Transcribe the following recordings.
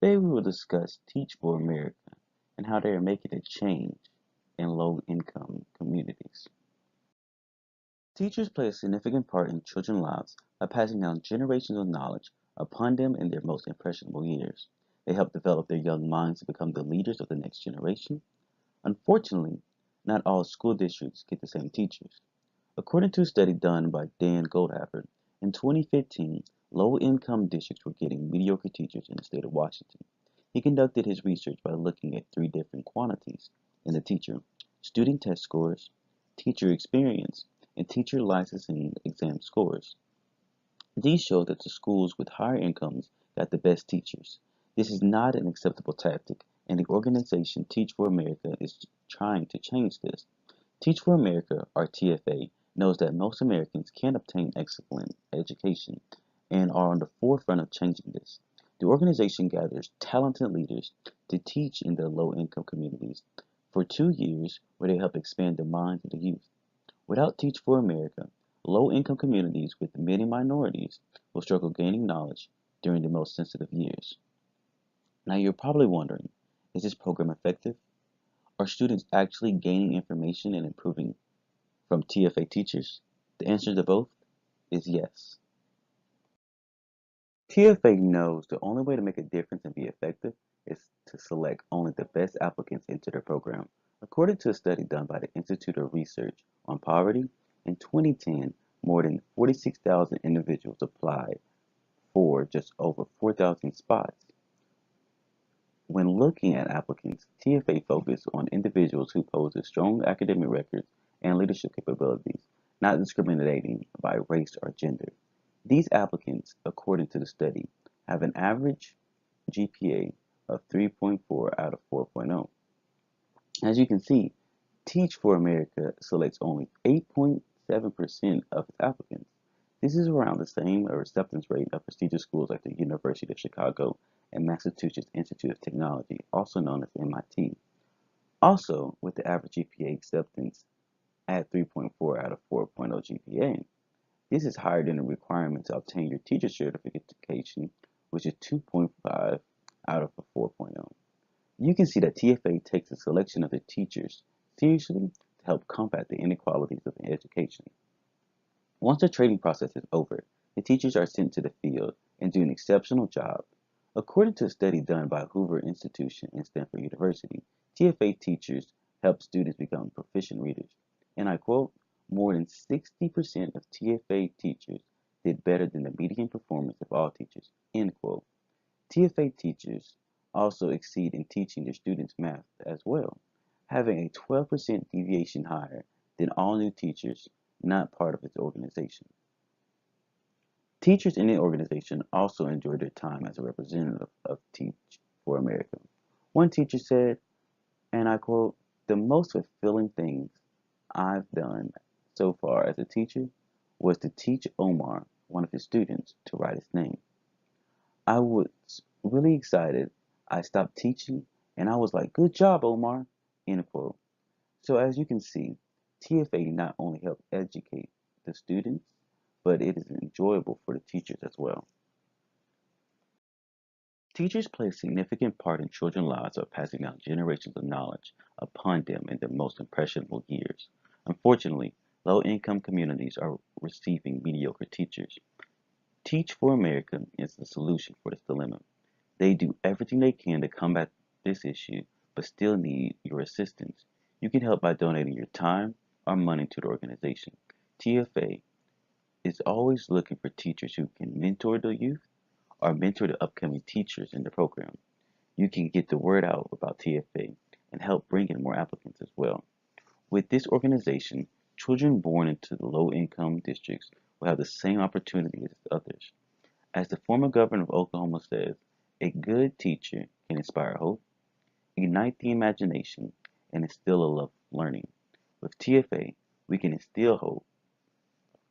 Today we will discuss Teach for America and how they are making a change in low-income communities. Teachers play a significant part in children's lives by passing down generations of knowledge upon them in their most impressionable years. They help develop their young minds to become the leaders of the next generation. Unfortunately, not all school districts get the same teachers. According to a study done by Dan Goldhaber, in 2015, low-income districts were getting mediocre teachers in the state of Washington. He conducted his research by looking at three different quantities in the teacher: student test scores, teacher experience, and teacher licensing exam scores. These show that the schools with higher incomes got the best teachers. This is not an acceptable tactic, and the organization Teach for America is trying to change this. Teach for America, or TFA, knows that most Americans can't obtain excellent education and are on the forefront of changing this. The organization gathers talented leaders to teach in the low-income communities for 2 years where they help expand the minds of the youth. Without Teach for America, low-income communities with many minorities will struggle gaining knowledge during the most sensitive years. Now you're probably wondering, is this program effective? Are students actually gaining information and improving from TFA teachers? The answer to both is yes. TFA knows the only way to make a difference and be effective is to select only the best applicants into their program. According to a study done by the Institute of Research on Poverty, in 2010, more than 46,000 individuals applied for just over 4,000 spots. When looking at applicants, TFA focused on individuals who possess strong academic records and leadership capabilities, not discriminating by race or gender. These applicants, according to the study, have an average GPA of 3.4 out of 4.0. As you can see, Teach for America selects only 8.7% of its applicants. This is around the same acceptance rate of prestigious schools like the University of Chicago and Massachusetts Institute of Technology, also known as MIT. Also, with the average GPA acceptance at 3.4 out of 4.0 GPA, this is higher than the requirement to obtain your teacher certification, which is 2.5 out of a 4.0. You can see that TFA takes the selection of the teachers seriously to help combat the inequalities of education. Once the training process is over, the teachers are sent to the field and do an exceptional job. According to a study done by Hoover Institution and Stanford University, TFA teachers help students become proficient readers. And I quote, more than 60% of TFA teachers did better than the median performance of all teachers, end quote. TFA teachers also exceed in teaching their students math as well, having a 12% deviation higher than all new teachers not part of its organization. Teachers in the organization also enjoy their time as a representative of Teach for America. One teacher said, and I quote, the most fulfilling things I've done so far as a teacher was to teach Omar, one of his students, to write his name. I was really excited. I stopped teaching and I was like, good job, Omar, end quote. So as you can see, TFA not only helps educate the students, but it is enjoyable for the teachers as well. Teachers play a significant part in children's lives by passing down generations of knowledge upon them in their most impressionable years. Unfortunately, low-income communities are receiving mediocre teachers. Teach for America is the solution for this dilemma. They do everything they can to combat this issue, but still need your assistance. You can help by donating your time or money to the organization. TFA is always looking for teachers who can mentor the youth or mentor the upcoming teachers in the program. You can get the word out about TFA and help bring in more applicants as well. With this organization, children born into the low-income districts will have the same opportunities as others. As the former governor of Oklahoma says, a good teacher can inspire hope, ignite the imagination, and instill a love of learning. With TFA, we can instill hope,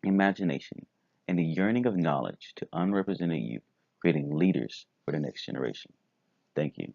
imagination, and the yearning of knowledge to unrepresented youth, creating leaders for the next generation. Thank you.